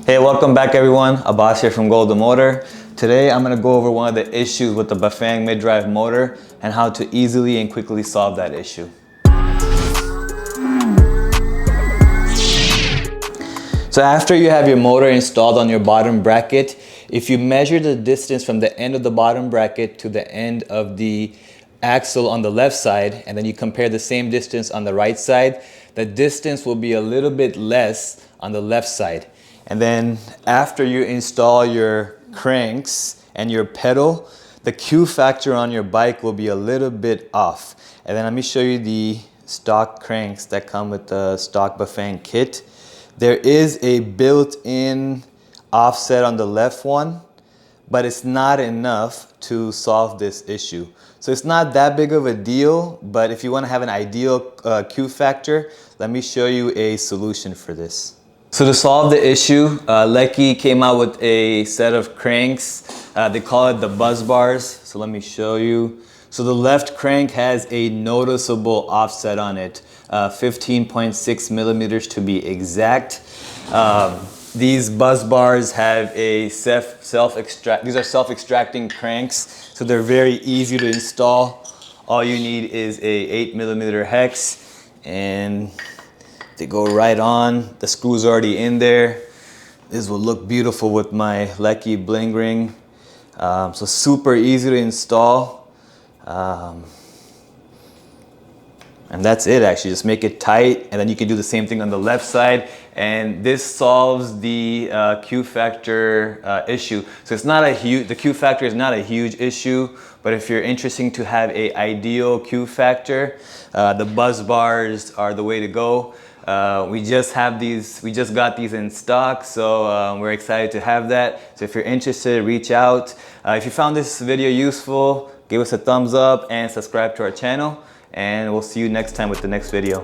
Hey, welcome back everyone. Abbas here from Golden Motor. Today I'm going to go over one of the issues with the Bafang Mid Drive motor and how to easily and quickly solve that issue. So after you have your motor installed on your bottom bracket, if you measure the distance from the end of the bottom bracket to the end of the axle on the left side, and then you compare the same distance on the right side, the distance will be a little bit less on the left side. And then after you install your cranks and your pedal, the Q factor on your bike will be a little bit off. And then let me show you the stock cranks that come with the stock Bafang kit. There is a built-in offset on the left one, but it's not enough to solve this issue. So it's not that big of a deal, but if you want to have an ideal Q factor, let me show you a solution for this. So to solve the issue, Lekkie came out with a set of cranks. They call it the Buzz Bars. So let me show you. So the left crank has a noticeable offset on it, 15.6 millimeters to be exact. These Buzz Bars have a these are self-extracting cranks, so they're very easy to install. All you need is a 8 millimeter hex, and they go right on. The screw's already in there. This will look beautiful with my Lekkie bling ring. So super easy to install. And that's it actually, just make it tight, and then you can do the same thing on the left side, and this solves the Q factor issue. So it's not the Q factor is not a huge issue, but if you're interested to have a ideal Q factor, the Buzz Bars are the way to go. We just got these in stock, so we're excited to have that. So if you're interested, reach out. If you found this video useful, give us a thumbs up and subscribe to our channel, and we'll see you next time with the next video.